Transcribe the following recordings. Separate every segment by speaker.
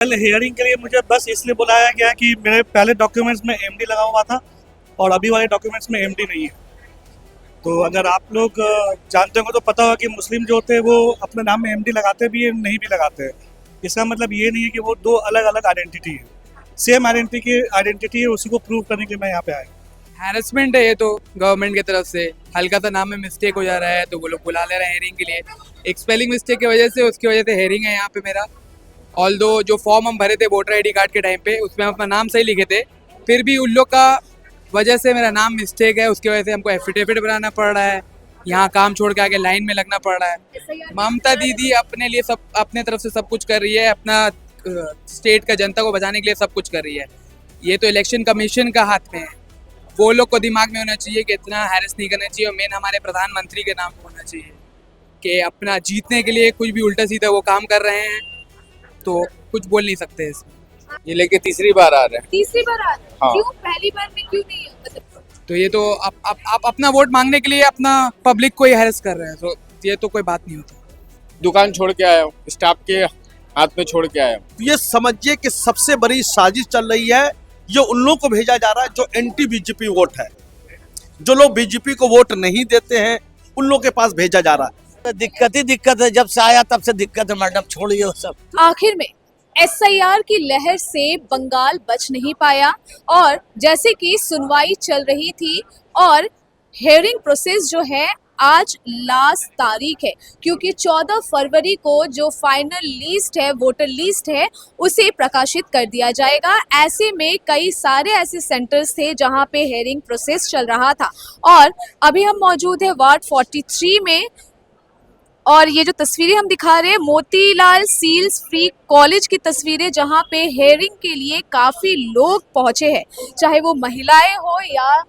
Speaker 1: कल हियरिंग के लिए मुझे बस इसलिए बुलाया गया कि मेरे पहले डॉक्यूमेंट्स में एमडी लगा हुआ था और अभी वाले डॉक्यूमेंट्स में एमडी नहीं है। तो अगर आप लोग जानते हो तो पता होगा कि मुस्लिम जो होते हैं वो अपने नाम में एमडी लगाते भी हैं, नहीं भी लगाते हैं। इसका मतलब ये नहीं है कि वो दो अलग अलग आइडेंटिटी है, सेम आइडेंटिटी है, उसी को प्रूव करने के लिए मैं यहाँ पे आया।
Speaker 2: हैरेसमेंट है ये तो गवर्नमेंट की तरफ से। हल्का सा नाम में मिस्टेक हो जा रहा है तो वो लोग बुला ले रहे हैं हेयरिंग के लिए। एक स्पेलिंग मिस्टेक की वजह से उसकी वजह से हेयरिंग है यहाँ पे मेरा। ऑल्दो जो फॉर्म हम भरे थे वोटर आईडी कार्ड के टाइम पे उसमें हम अपना नाम सही लिखे थे, फिर भी उन लोग का वजह से मेरा नाम मिस्टेक है, उसकी वजह से हमको एफिडेविट बनाना पड़ रहा है, यहाँ काम छोड़ के आगे लाइन में लगना पड़ रहा है। ममता दीदी अपने लिए सब अपने तरफ से सब कुछ कर रही है, अपना स्टेट का जनता को बचाने के लिए सब कुछ कर रही है। ये तो इलेक्शन कमीशन का हाथ में है, वो लोग को दिमाग में होना चाहिए कि इतना हैरेस नहीं करना चाहिए। और मेन हमारे प्रधानमंत्री के नाम होना चाहिए कि अपना जीतने के लिए कुछ भी उल्टा सीधा वो काम कर रहे हैं, तो कुछ बोल नहीं सकते इसमें।
Speaker 3: ये लेके तीसरी बार आ रहे हैं।
Speaker 4: तीसरी बार आ रहे हैं।
Speaker 3: हाँ।
Speaker 4: क्यों पहली बार में क्यों नहीं है? मतलब
Speaker 2: तो ये तो आप अपना वोट मांगने के लिए अपना पब्लिक को ही हैरेस कर रहे हैं, तो ये तो कोई बात नहीं होता।
Speaker 3: दुकान छोड़ के आया हूँ, स्टाफ के हाथ में छोड़ के आया हूँ।
Speaker 5: ये समझिए कि सबसे बड़ी साजिश चल रही है। ये उन लोगों को भेजा जा रहा है जो एंटी बीजेपी वोट है, जो लोग बीजेपी को वोट नहीं देते हैं उन लोगों के पास भेजा जा रहा है।
Speaker 6: दिक्कत ही दिक्कत है, जब से आया तब से दिक्कत है मैडम, छोड़िए वो सब।
Speaker 4: आखिर में एसआईआर की लहर से बंगाल बच नहीं पाया और जैसे कि सुनवाई चल रही थी और हियरिंग प्रोसेस जो है आज लास्ट तारीख है, क्योंकि 14 फरवरी को जो फाइनल लिस्ट है, वोटर लिस्ट है, उसे प्रकाशित कर दिया जाएगा। ऐसे में कई सारे ऐसे सेंटर्स थे जहां पे हियरिंग प्रोसेस चल रहा था और अभी हम मौजूद है वार्ड 43 में। और ये जो तस्वीरें हम दिखा रहे हैं मोतीलाल सील्स फ्री कॉलेज की तस्वीरें, जहां पे हियरिंग के लिए काफ़ी लोग पहुंचे हैं, चाहे वो महिलाएं हो या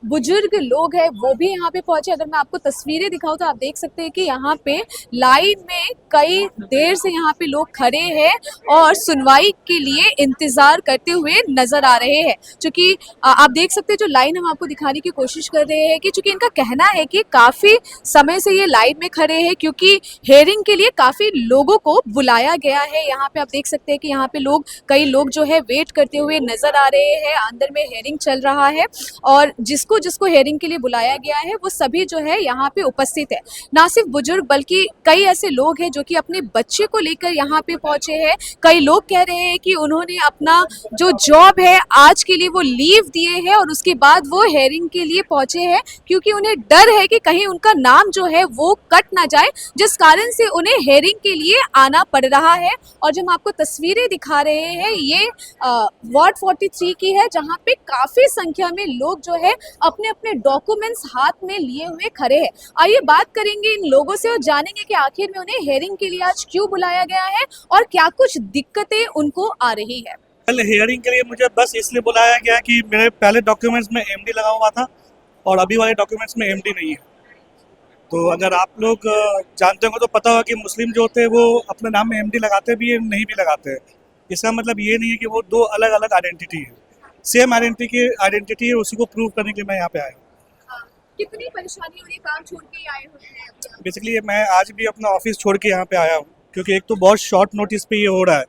Speaker 4: बुजुर्ग लोग हैं, वो भी यहाँ पे पहुंचे। अगर मैं आपको तस्वीरें दिखाऊं तो आप देख सकते हैं कि यहाँ पे लाइन में कई देर से यहाँ पे लोग खड़े हैं और सुनवाई के लिए इंतज़ार करते हुए नज़र आ रहे हैं। चूँकि आप देख सकते हैं जो लाइन हम आपको दिखाने की कोशिश कर रहे हैं कि चूँकि इनका कहना है कि काफ़ी समय से ये लाइन में खड़े हैं, क्योंकि हेयरिंग के लिए काफ़ी लोगों को बुलाया गया है। यहाँ पे आप देख सकते हैं कि यहाँ पे कई लोग जो है वेट करते हुए नज़र आ रहे हैं। अंदर में हेयरिंग चल रहा है और जिसको जिसको हेयरिंग के लिए बुलाया गया है वो सभी जो है यहाँ पे उपस्थित है। ना सिर्फ बुजुर्ग बल्कि कई ऐसे लोग हैं जो कि अपने बच्चे को लेकर यहाँ पे पहुँचे हैं। कई लोग कह रहे हैं कि उन्होंने अपना जो जॉब है आज के लिए वो लीव दिए हैं और उसके बाद वो हेयरिंग के लिए पहुँचे हैं, क्योंकि उन्हें डर है कि कहीं उनका नाम जो है वो कट ना जाए, जिस कारण से उन्हें हेयरिंग के लिए आना पड़ रहा है। और जो हम आपको तस्वीरें दिखा रहे हैं ये वार्ड 43 की है, जहाँ पे काफ़ी संख्या में लोग जो है अपने अपने डॉक्यूमेंट्स हाथ में लिए हुए खड़े हैं। आइए बात करेंगे इन लोगों से और जानेंगे कि आखिर में उन्हें हेयरिंग के लिए आज क्यों बुलाया गया है और क्या कुछ दिक्कतें उनको आ रही है।
Speaker 1: कल हियरिंग के लिए मुझे बस इसलिए बुलाया गया कि मेरे पहले डॉक्यूमेंट्स में एमडी लगा हुआ था और अभी वाले डॉक्यूमेंट्स में एमडी नहीं है। तो अगर आप लोग जानते हो तो पता होगा कि मुस्लिम जो होते हैं वो अपने नाम में एमडी लगाते भी हैं, नहीं भी लगाते हैं। इसका मतलब ये नहीं है कि वो दो अलग अलग आइडेंटिटी है, सेम आइडेंटिटी है, उसी को प्रूव करने के लिए मैं यहाँ पे आया।
Speaker 4: कितनी परेशानी हो रही है, काम छोड़ के आए हुए हैं?
Speaker 1: बेसिकली मैं आज भी अपना ऑफिस छोड़ के यहाँ पे आया हूँ, क्योंकि एक तो बहुत शॉर्ट नोटिस पे ये हो रहा है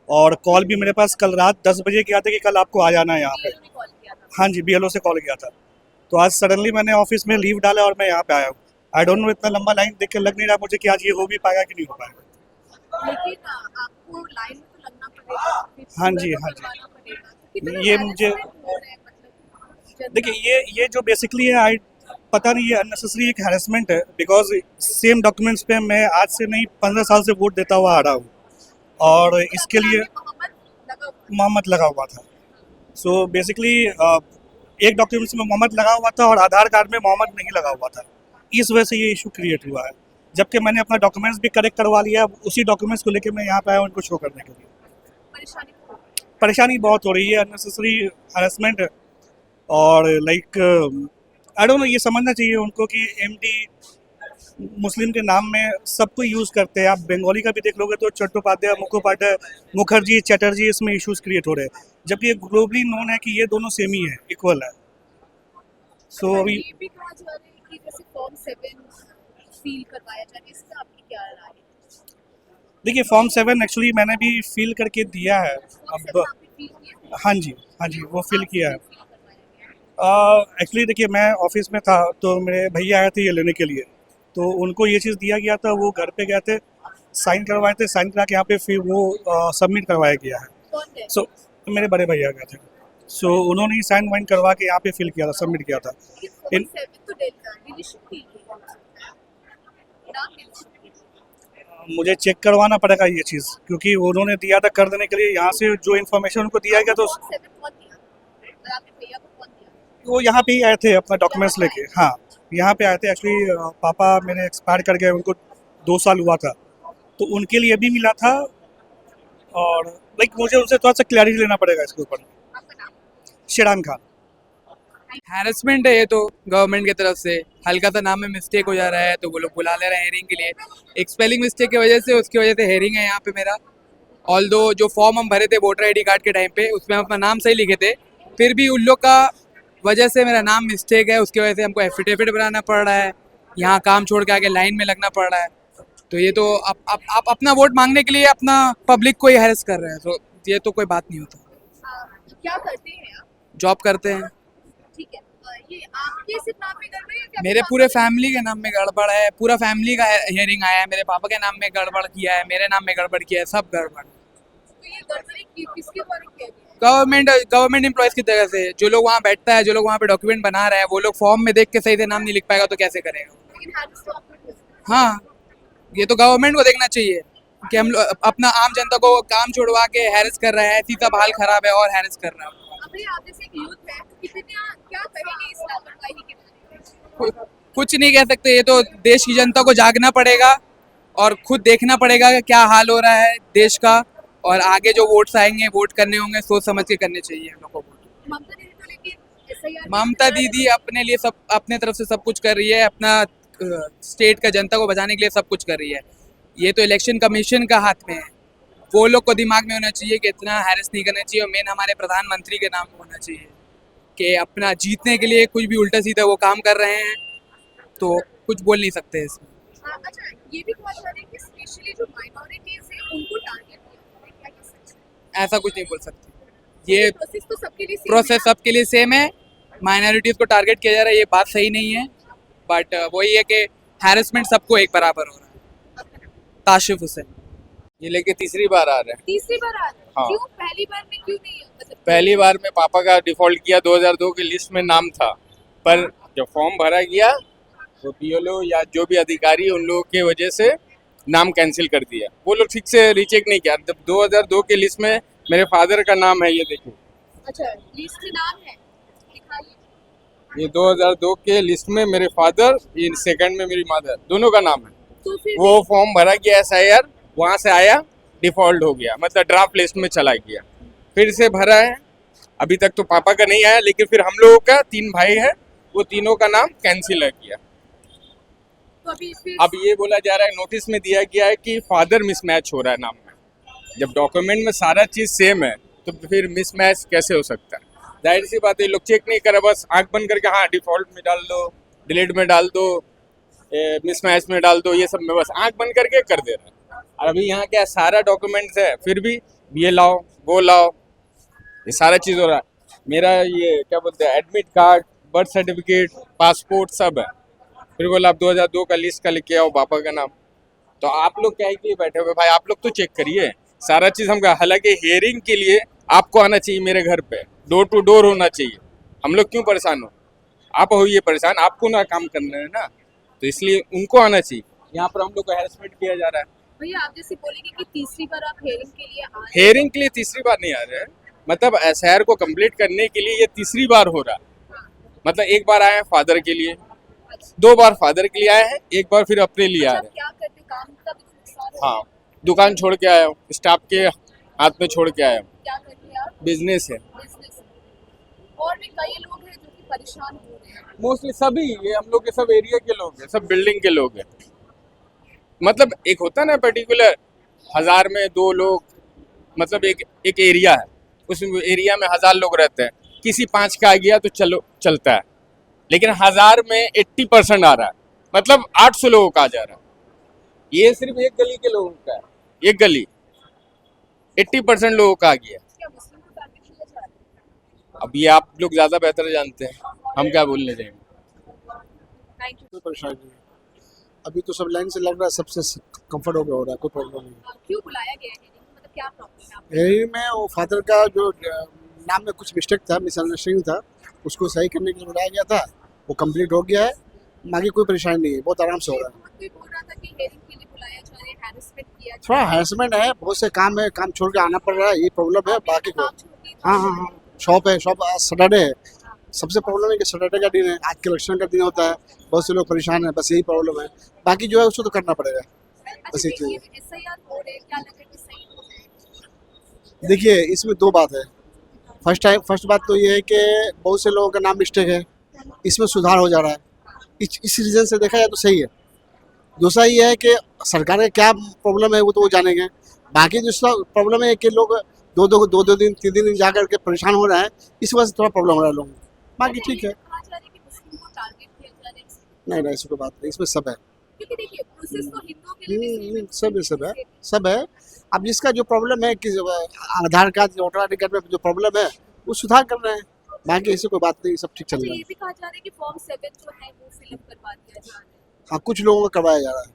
Speaker 1: और कॉल भी मेरे पास कल रात 10 बजे किया था कि कल आपको आ जाना है यहाँ पे। हाँ जी, BLO से कॉल किया था। तो आज सडनली मैंने ऑफिस में लीव डाला और मैं यहाँ पे आया हूँ। आई डोंट नो, इतना लंबा लाइन देख के लग नहीं रहा मुझे कि आज ये हो भी पाएगा कि नहीं हो पाएगा।
Speaker 4: लेकिन आपको लाइन में तो लगना पड़ेगा।
Speaker 1: हाँ जी, हाँ जी। ये मुझे देखिए ये जो बेसिकली है, पता नहीं, ये अननेसेसरी एक हैरेसमेंट है, बिकॉज सेम डॉक्यूमेंट्स पे मैं आज से नहीं 15 साल से वोट देता हुआ आ रहा हूँ और इसके लिए मोहम्मद लगा हुआ था। सो बेसिकली एक डॉक्यूमेंट्स में मोहम्मद लगा हुआ था और आधार कार्ड में मोहम्मद नहीं लगा हुआ था, इस वजह से ये इशू क्रिएट हुआ है। जबकि मैंने अपना डॉक्यूमेंट्स भी करेक्ट करवा लिया, उसी डॉक्यूमेंट्स को लेकर मैं यहाँ पे आया हूँ इनको शो करने के लिए। परेशानी बहुत हो रही है, अननेसेसरी हैरेसमेंट। और लाइक आई डोंट नो, ये समझना चाहिए उनको कि एमडी मुस्लिम के नाम में सबको यूज़ करते हैं। आप बंगाली का भी देख लोगे तो चट्टोपाध्याय, मुखोपाध्याय, मुखर्जी, चटर्जी, इसमें इश्यूज क्रिएट हो रहे हैं, जबकि ये ग्लोबली नोन है कि ये दोनों सेम ही है, इक्वल है। सो अभी
Speaker 4: ये भी कहा जा रहा है कि जैसे फॉर्म 7 फील करवाया जाए, इसमें आपकी क्या राय है?
Speaker 1: देखिए फॉर्म 7 एक्चुअली मैंने भी फिल करके दिया है अब। हाँ जी वो फिल किया है। एक्चुअली देखिए मैं ऑफिस में था तो मेरे भैया आए थे ये लेने के लिए, तो उनको ये चीज़ दिया गया था, वो घर पे गए थे, साइन करवाए थे, साइन करा के यहाँ पे फिर वो सबमिट करवाया गया है। सो मेरे बड़े भैया गए थे, सो उन्होंने ही साइन वाइन करवा के यहाँ पे फिल किया था, सबमिट किया था। मुझे चेक करवाना पड़ेगा ये चीज़, क्योंकि उन्होंने दिया था कर देने के लिए, यहाँ से जो इन्फॉर्मेशन उनको दिया गया तो वो यहाँ पे ही आए थे अपना डॉक्यूमेंट्स लेके। हाँ यहाँ पे आए थे एक्चुअली, पापा मेरे एक्सपायर कर गए, उनको 2 साल हुआ था, तो उनके लिए भी मिला था, और लाइक मुझे उनसे थोड़ा सा क्लैरिटी लेना पड़ेगा इसके ऊपर। शेरान खान।
Speaker 2: हैरेसमेंट है ये तो गवर्नमेंट की तरफ से, हल्का सा नाम में मिस्टेक हो जा रहा है तो वो लोग बुला ले रहे हैं हेयरिंग के लिए। एक स्पेलिंग मिस्टेक की वजह से, उसकी वजह से हेयरिंग है यहाँ पे मेरा। ऑल्दो जो फॉर्म हम भरे थे वोटर आईडी कार्ड के टाइम पे, उसमें हम अपना नाम सही लिखे थे, फिर भी उन लोग का वजह से मेरा नाम मिस्टेक है, उसकी वजह से हमको एफिडेविट बनाना पड़ रहा है, यहाँ काम छोड़ के आके लाइन में लगना पड़ रहा है। तो ये तो आप अपना वोट मांगने के लिए अपना पब्लिक को ही हैरेस कर रहे हैं, तो ये तो कोई बात नहीं होता।
Speaker 4: क्या करते हैं आप?
Speaker 2: जॉब करते हैं।
Speaker 4: ठीक है, ये आपके सिर्फ नाम में गड़बड़ है या
Speaker 2: मेरे पूरे फैमिली के नाम में गड़बड़ है, पूरा फैमिली का हियरिंग आया है, मेरे पापा के नाम में गड़बड़ किया है, मेरे नाम में गड़बड़ किया है, सब गड़बड़।
Speaker 4: तो ये गड़बड़ी किसके द्वारा किया गया?
Speaker 2: गवर्नमेंट एम्प्लॉयज की तरह से, जो लोग वहाँ बैठता है, जो लोग वहाँ पे डॉक्यूमेंट बना रहे हैं, वो लोग फॉर्म में देख के सही से नाम नहीं लिख पाएगा तो कैसे करेगा?
Speaker 4: लेकिन हैरेस तो आपने किया।
Speaker 2: हाँ, ये तो गवर्नमेंट को देखना चाहिए कि हम लोग अपना आम जनता को काम छोड़वा के हैरेस कर रहा है, ऐसी सब हाल खराब है और हैरेस कर रहा है।
Speaker 4: अभी आप जैसे एक यूथ है, तो कितना क्या कहेंगे इस लापरवाही के बारे में?
Speaker 2: कुछ नहीं कह सकते, ये तो देश की जनता को जागना पड़ेगा और खुद देखना पड़ेगा कि क्या हाल हो रहा है देश का, और आगे जो वोट्स आएंगे, वोट करने होंगे, सोच समझ के करने चाहिए हम लोग को वोट।
Speaker 4: ममता दीदी तो लेकिन SIR
Speaker 2: ममता दीदी अपने लिए सब, अपने तरफ से सब कुछ कर रही है, अपना स्टेट का जनता को बचाने के लिए सब कुछ कर रही है। ये तो इलेक्शन कमीशन का हाथ में है, वो लोग को दिमाग में होना चाहिए कि इतना हैरेस नहीं करना चाहिए, और मेन हमारे प्रधानमंत्री के नाम होना चाहिए कि अपना जीतने के लिए कुछ भी उल्टा सीधा वो काम कर रहे हैं, तो कुछ बोल नहीं सकते इसमें।
Speaker 4: अच्छा, ये भी बहुत सारे कि स्पेशली जो माइनॉरिटीज है उनको टारगेट किया है, क्या ये सच है?
Speaker 2: ऐसा कुछ नहीं बोल सकते, ये
Speaker 4: प्रोसेस तो सबके लिए same
Speaker 2: प्रोसेस
Speaker 4: है।
Speaker 2: सबके लिए सेम है, माइनॉरिटीज़ को टारगेट किया जा रहा है, ये बात सही नहीं है, बट वही है कि हैरेसमेंट सबको एक बराबर हो रहा है। ताशिफ हुसैन।
Speaker 3: ये लेके तीसरी बार आ रहे हैं।
Speaker 4: तीसरी बार आ रहा है।
Speaker 3: हाँ।
Speaker 4: क्यों पहली बार में क्यों नहीं? मतलब
Speaker 3: पहली बार में पापा का डिफॉल्ट किया, 2002 की लिस्ट में नाम था, पर जब फॉर्म भरा गया तो BLO या जो भी अधिकारी उन लोगों की वजह से नाम कैंसिल कर दिया। वो लोग ठीक से रीचेक नहीं किया। जब 2002 की लिस्ट में मेरे फादर का नाम है, ये देखिए,
Speaker 4: अच्छा लिस्ट में नाम है, दिखाइए।
Speaker 3: ये 2002 के लिस्ट में मेरे फादर, ये सेकंड में मेरी मदर, दोनों का नाम है।
Speaker 4: तो फिर
Speaker 3: वो फॉर्म भरा गया SIR, वहाँ से आया, डिफॉल्ट हो गया, मतलब ड्राफ्ट लिस्ट में चला गया। फिर से भरा है, अभी तक तो पापा का नहीं आया, लेकिन फिर हम लोगों का 3 भाई है, वो तीनों का नाम कैंसिल है किया।
Speaker 4: तो अभी फिर
Speaker 3: अब ये बोला जा रहा है, नोटिस में दिया गया है कि फादर मिसमैच हो रहा है नाम में। जब डॉक्यूमेंट में सारा चीज़ सेम है तो फिर मिसमैच कैसे हो सकता है? जाहिर सी बात है, लोग चेक नहीं करे, बस आंख बंद करके हाँ डिफॉल्ट में डाल दो, डिलीट में डाल दो, मिसमैच में डाल दो, ये सब में बस आंख बंद करके कर दे रहे हैं। और अभी यहाँ क्या सारा डॉक्यूमेंट्स है, फिर भी ये लाओ वो लाओ, ये सारा चीज़ हो रहा है। मेरा ये क्या बोलते हैं, admit card, birth certificate, passport सब है, फिर बोला आप 2002 का लिस्ट का लेके आओ पापा का नाम। तो आप लोग क्या ही बैठे हुए भाई, आप लोग तो चेक करिए सारा चीज़ हमका। हालांकि हियरिंग के लिए आपको आना चाहिए मेरे घर पे, डोर टू डोर होना चाहिए। हम लोग क्यों परेशान हो? आप होइए परेशान, आपको ना काम करना है ना, तो इसलिए उनको आना चाहिए। यहाँ पर हम लोग को हैरेसमेंट किया जा रहा है।
Speaker 4: भैया आप जैसे बोलेंगे कि तीसरी बार आप हेयरिंग के लिए आ रहे हैं।
Speaker 3: हेयरिंग के लिए तीसरी बार नहीं आ रहे हैं, मतलब SIR को कंप्लीट करने के लिए ये तीसरी बार हो रहा है। मतलब एक बार आए हैं फादर के लिए, 2 बार फादर के लिए आए हैं, एक बार फिर अपने लिए आ
Speaker 4: अच्छा,
Speaker 3: रहे हैं।
Speaker 4: क्या करते काम का भी तो नुकसान हो
Speaker 3: हाँ, दुकान छोड़ के आया हूँ, स्टाफ के हाथ में छोड़ के आया हूँ।
Speaker 4: क्या करते हैं आप?
Speaker 3: बिजनेस है
Speaker 4: बिजनेस। और भी कई लोग हैं जो कि परेशान हो रहे हैं।
Speaker 3: मोस्टली, सभी ये हम लोग के सब एरिया के लोग हैं, सब बिल्डिंग के लोग हैं। मतलब एक होता है ना पर्टिकुलर 1000 में 2 लोग, मतलब एक एरिया है, उस एरिया में 1000 लोग रहते हैं, किसी 5 का आ गया तो चलो चलता है, लेकिन 1000 में 80% आ रहा है, मतलब 800 लोगों का आ जा रहा है। ये सिर्फ एक गली के लोगों का है, एक गली 80% लोगों का आ गया।
Speaker 4: क्या मुस्लिम को टारगेट किया जा रहा है?
Speaker 3: अब ये आप लोग ज्यादा बेहतर जानते हैं, हम क्या बोलने जाएंगे।
Speaker 4: Thank you.
Speaker 7: कोई परेशानी नहीं है। अभी तो सब लाइन से लग रहा है, सबसे कंफर्टेबल हो रहा है, कोई प्रॉब्लम नहीं है।
Speaker 4: क्यों बुलाया गया है hearing? मतलब क्या प्रॉब्लम है आपको?
Speaker 7: यही में वो फादर का जो नाम में कुछ मिस्टेक था, मिसअंडरस्टैंडिंग था, उसको सही करने के लिए बुलाया गया था। वो कंप्लीट हो गया है, बाकी कोई परेशानी नहीं है, बहुत आराम से हो रहा है।
Speaker 4: कोई बोल रहा था कि हेयरिंग के लिए बुलाया जा रहा है, हैरेसमेंट किया जा
Speaker 7: थोड़ा हैरेसमेंट है, बहुत से काम है, काम छोड़ के आना पड़ रहा है, ये प्रॉब्लम है। बाकी
Speaker 4: रहा है।
Speaker 7: को
Speaker 4: काम छोड़ के
Speaker 7: हाँ हाँ हाँ, शॉप है, शॉप आज सैटरडे है। सबसे प्रॉब्लम है कि सैटरडे का दिन है, आज के इलेक्शन का दिन होता है, बहुत से लोग परेशान है, बस यही प्रॉब्लम है। बाकी जो है उसको तो करना पड़ेगा।
Speaker 4: अच्छा,
Speaker 7: बस एक
Speaker 4: देखिए SIR हो रहे हैं, क्या लग रहा है कि सही हो रहे हैं?
Speaker 7: देखिए, इसमें दो बात है। फर्स्ट बात तो ये है कि बहुत से लोगों का नाम मिस्टेक है, इसमें सुधार हो जा रहा है, इस रीज़न से देखा जाए तो सही है। दूसरा ये है कि सरकार का क्या प्रॉब्लम है वो तो वो जानेंगे। बाकी दूसरा प्रॉब्लम है कि लोग दो दिन 3 दिन जा कर के परेशान हो रहे हैं, इस वजह से थोड़ा प्रॉब्लम हो रहा है लोगों को। बाकी ठीक है,
Speaker 4: कहा जा रहा है कि मुस्लिम को टारगेट किया जा रहा है,
Speaker 7: नहीं ऐसी कोई बात नहीं, इसमें सब है।
Speaker 4: क्योंकि देखिए प्रोसेस तो हिंदुओं के लिए भी same है,
Speaker 7: सब है। अब जिसका जो प्रॉब्लम है कि Aadhaar card, voter I D card में जो प्रॉब्लम है वो सुधार कर रहे हैं, बाकी ऐसी कोई बात नहीं, सब ठीक चल
Speaker 4: अच्छा,
Speaker 7: रहा है।
Speaker 4: ये भी कहा जा रहा है कि फॉर्म 7 जो है वो फिलअप करवा दिया जा रहा है।
Speaker 7: हाँ, कुछ लोगों को करवाया जा रहा है,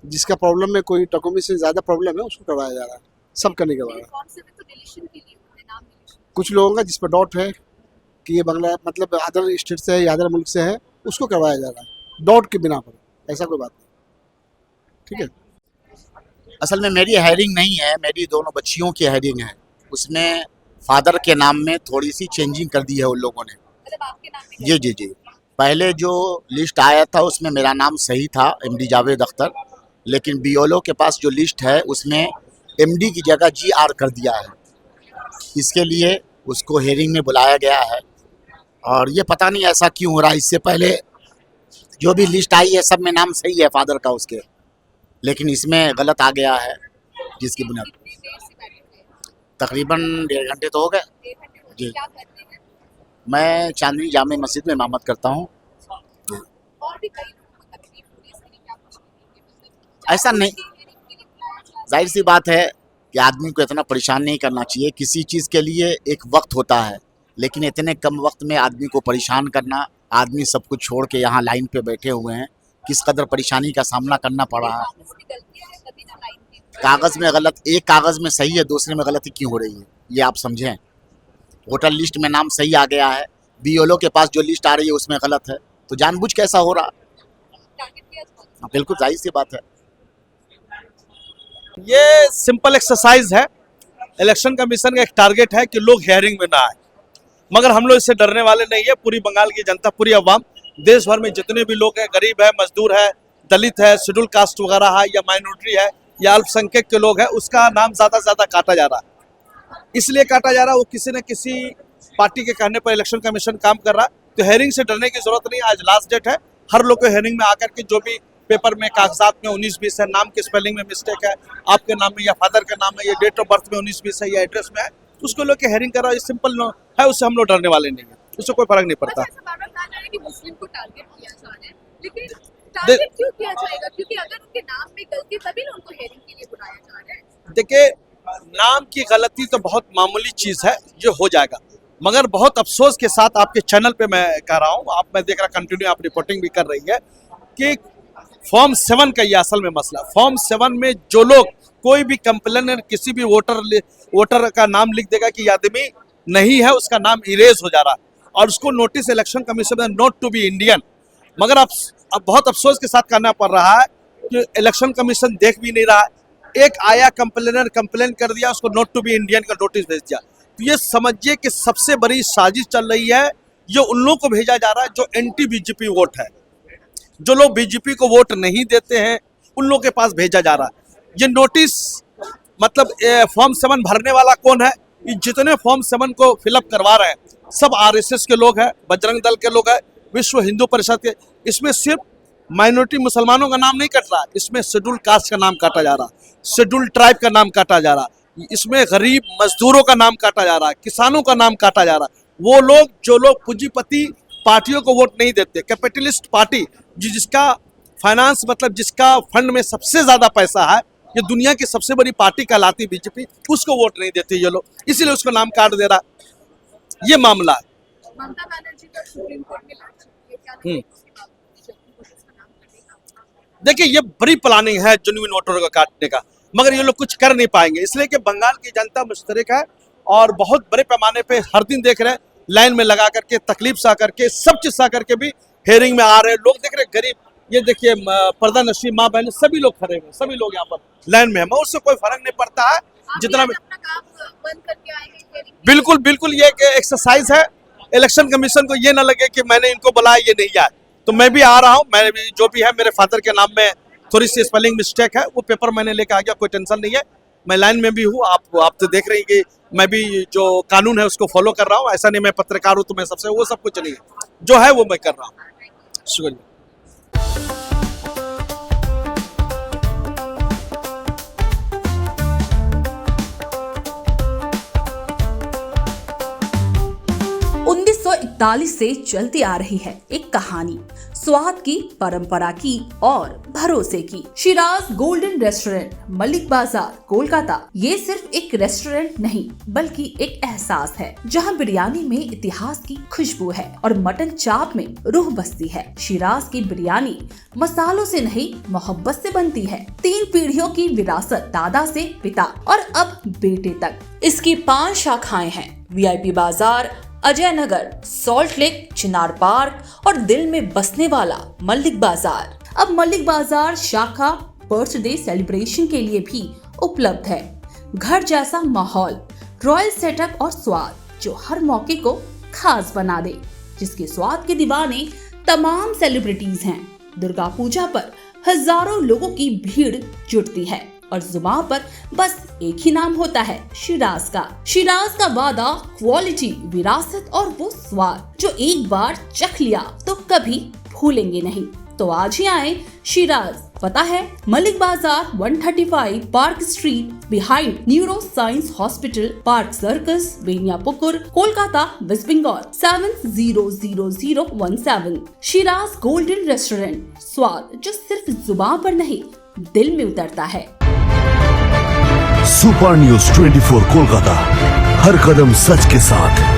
Speaker 7: जिसका प्रॉब्लम में कोई डॉक्यूमेंट से ज़्यादा प्रॉब्लम है उसको करवाया जा रहा है, सब का नहीं करवा रहा है।
Speaker 4: फॉर्म 7 तो डिलीशन के लिए होता है, नाम डिलीशन।
Speaker 7: कुछ लोगों का जिस पर डाउट है कि ये बांग्ला मतलब अदर स्टेट से है या अदर मुल्क से है, उसको करवाया जा रहा है डाउट के बिना पर, ऐसा कोई बात नहीं। ठीक है,
Speaker 6: असल में मेरी हायरिंग नहीं है, मेरी दोनों बच्चियों की हायरिंग है। उसमें फादर के नाम में थोड़ी सी चेंजिंग कर दी है उन लोगों ने।
Speaker 4: मतलब आपके नाम में
Speaker 6: जी जी जी, पहले जो लिस्ट आया था उसमें मेरा नाम सही था, MD जावेद अख्तर, लेकिन BLO के पास जो लिस्ट है उसमें MD की जगह GR कर दिया है। इसके लिए उसको हेयरिंग में बुलाया गया है और ये पता नहीं ऐसा क्यों हो रहा है। इससे पहले जो भी लिस्ट आई है सब में नाम सही है फादर का उसके, लेकिन इसमें गलत आ गया है, जिसकी बुनियाद
Speaker 4: कितनी देर से बैठे हुए हैं?
Speaker 6: तकरीबन 1.5 घंटे तो हो गए।
Speaker 4: 1.5 घंटे हो गए।
Speaker 6: जी।
Speaker 4: क्या करते हैं?
Speaker 6: मैं चांदनी जामे मस्जिद में इमामत करता हूँ।
Speaker 4: और भी कई लोगों को तकलीफ होती है, इसके लिए क्या कुछ करेंगे? मतलब
Speaker 6: ऐसा नहीं,
Speaker 4: hearing के लिए बुलाया जा रहा है।
Speaker 6: जाहिर सी बात है कि आदमी को इतना परेशान नहीं करना चाहिए। किसी चीज़ के लिए एक वक्त होता है, लेकिन इतने कम वक्त में आदमी को परेशान करना, आदमी सब कुछ छोड़ के यहाँ लाइन पे बैठे हुए हैं, किस कदर परेशानी का सामना करना पड़ रहा है।
Speaker 4: कागज में गलतियां हैं, तभी ना लाइन में।
Speaker 6: कागज़ में गलत, एक कागज़ में सही है, दूसरे में गलती क्यों हो रही है, ये आप समझें। वोटर लिस्ट में नाम सही आ गया है, BLO के पास जो लिस्ट आ रही है उसमें गलत है, तो जानबूझ कैसा हो रहा।
Speaker 4: टारगेट किया जा रहा है।
Speaker 6: बिल्कुल जाहिर सी बात है।
Speaker 5: ये सिंपल एक्सरसाइज है। इलेक्शन कमीशन का एक टारगेट है कि लोग हेयरिंग में ना आए, मगर हम लोग इससे डरने वाले नहीं है। पूरी बंगाल की जनता, पूरी अवाम, देश भर में जितने भी लोग हैं, गरीब है, मजदूर है, दलित है, शेड्यूल कास्ट वगैरह है, या माइनॉरिटी है, या अल्पसंख्यक के लोग हैं, उसका नाम ज़्यादा से ज़्यादा काटा जा रहा है। इसलिए काटा जा रहा है, वो किसी न किसी पार्टी के कहने पर इलेक्शन कमीशन काम कर रहा है। तो हेयरिंग से डरने की जरूरत नहीं। आज लास्ट डेट है, हर लोग को हेयरिंग में आकर के जो भी पेपर में कागजात में 19-20 है, नाम के स्पेलिंग में मिस्टेक है, आपके नाम में या फादर का नाम है, या डेट ऑफ बर्थ में 19-20 है, या एड्रेस में है, तो उसको लोग के हेयरिंग कर रहा है। सिंपल है, उससे हम लोग डरने वाले नहीं है, उससे कोई फर्क नहीं पड़ता।
Speaker 4: अच्छा, ऐसा बार-बार कहा जा रहा है कि मुस्लिम को टारगेट किया जा रहा है, लेकिन टारगेट क्यों किया जाएगा? क्योंकि अगर उनके नाम में गलती तभी ना उनको हेयरिंग के लिए बुलाया जा रहा है।
Speaker 5: देखिए, नाम की गलती तो बहुत मामूली चीज़ है, ये हो जाएगा, मगर बहुत अफसोस के साथ आपके चैनल पे मैं कह रहा हूँ, आप मैं देख रहा कंटिन्यू आप रिपोर्टिंग भी कर रही है कि फॉर्म 7 का ये असल में मसला। फॉर्म 7 में जो लोग, कोई भी कंप्लेनर किसी भी वोटर का नाम लिख देगा कि आदमी नहीं है, उसका नाम इरेज हो जा रहा है और उसको नोटिस इलेक्शन कमीशन में नोट टू बी इंडियन। मगर अब बहुत अफसोस के साथ करना पड़ रहा है कि इलेक्शन कमीशन देख भी नहीं रहा है। एक आया कंप्लेनर, कंप्लेन कर दिया, उसको नोट टू बी इंडियन का नोटिस भेज दिया। तो ये समझिए कि सबसे बड़ी साजिश चल रही है, ये उन लोगों को भेजा जा रहा है जो एंटी BJP वोट है, जो लोग BJP को वोट नहीं देते हैं, उन लोगों के पास भेजा जा रहा है। ये नोटिस मतलब फॉर्म 7 भरने वाला कौन है? ये जितने फॉर्म 7 को फिलअप करवा रहे हैं सब RSS के लोग हैं, बजरंग दल के लोग हैं, विश्व हिंदू परिषद के। इसमें सिर्फ माइनॉरिटी मुसलमानों का नाम नहीं कट रहा, इसमें शेड्यूल कास्ट का नाम काटा जा रहा, शेड्यूल ट्राइब का नाम काटा जा रहा, इसमें गरीब मजदूरों का नाम काटा जा रहा है, किसानों का नाम काटा जा रहा। वो लोग जो लोग पूंजीपति पार्टियों को वोट नहीं देते, कैपिटलिस्ट पार्टी जिसका फाइनेंस मतलब जिसका फंड में सबसे ज़्यादा पैसा है, ये दुनिया की सबसे बड़ी पार्टी कहलाती बीजेपी, उसको वोट नहीं देते ये लोग, इसीलिए उसको नाम काट दे रहा है। ये मामला है।
Speaker 4: ममता बनर्जी तो सुप्रीम कोर्ट में लड़ चुकी है, क्या लगता है इसके बावजूद उसका नाम करने का?
Speaker 5: देखिए ये बड़ी प्लानिंग है जेन्युइन वोटरों को काटने का, मगर ये लोग कुछ कर नहीं पाएंगे, इसलिए कि बंगाल की जनता मुस्तरक है और बहुत बड़े पैमाने पे हर दिन देख रहे हैं, लाइन में लगा करके, तकलीफ सा करके, सब चीज सा करके भी हेयरिंग में आ रहे हैं लोग। देख रहे गरीब, ये देखिए पर्दा नशी माँ बहन सभी लोग खड़े हैं, सभी लोग यहाँ पर लाइन में है, मगर उससे कोई फर्क नहीं पड़ता है जितना भी।
Speaker 4: अपना काम बंद करके आए हैं hearing के लिए?
Speaker 5: बिल्कुल बिल्कुल, ये एक एक्सरसाइज है। इलेक्शन कमीशन को ये ना लगे कि मैंने इनको बुलाया ये नहीं आया, तो मैं भी आ रहा हूँ। मैं भी जो भी है मेरे फादर के नाम में थोड़ी सी स्पेलिंग मिस्टेक है, वो पेपर मैंने लेके आ गया, कोई टेंशन नहीं है। मैं लाइन में भी हूँ, आप तो देख रहे हैं कि मैं भी जो कानून है उसको फॉलो कर रहा हूँ। ऐसा नहीं मैं पत्रकार हूँ तो मैं सबसे, वो सब कुछ नहीं है, जो है वो मैं कर रहा हूँ। शुक्रिया।
Speaker 8: उन्नीस 1941 से चलती आ रही है एक कहानी, स्वाद की, परंपरा की और भरोसे की। शिराज गोल्डन रेस्टोरेंट, मलिक बाजार, कोलकाता। ये सिर्फ एक रेस्टोरेंट नहीं बल्कि एक एहसास है, जहां बिरयानी में इतिहास की खुशबू है और मटन चाप में रूह बसती है। शिराज की बिरयानी मसालों से नहीं, मोहब्बत से बनती है। 3 पीढ़ियों की विरासत, दादा से पिता और अब बेटे तक। इसकी 5 शाखाएं हैं, VIP बाजार, अजय नगर, सॉल्ट लेक, चिनार पार्क और दिल में बसने वाला मलिक बाजार। अब मलिक बाजार शाखा बर्थडे सेलिब्रेशन के लिए भी उपलब्ध है। घर जैसा माहौल, रॉयल सेटअप और स्वाद जो हर मौके को खास बना दे, जिसके स्वाद के दीवाने तमाम सेलिब्रिटीज हैं। दुर्गा पूजा पर हजारों लोगों की भीड़ जुटती है और जुबान पर बस एक ही नाम होता है, शिराज का। शिराज का वादा, क्वालिटी, विरासत और वो स्वाद जो एक बार चख लिया तो कभी भूलेंगे नहीं। तो आज ही आए शिराज। पता है Mallick Bazar, 135 Park Street, behind neuroscience hospital, Park Circus, Beniapukur, Kolkata, West Bengal 700017। Shiraz Golden Restaurant, स्वाद जो सिर्फ जुबान पर नहीं दिल में उतरता है।
Speaker 9: सुपर न्यूज 24 कोलकाता, हर कदम सच के साथ।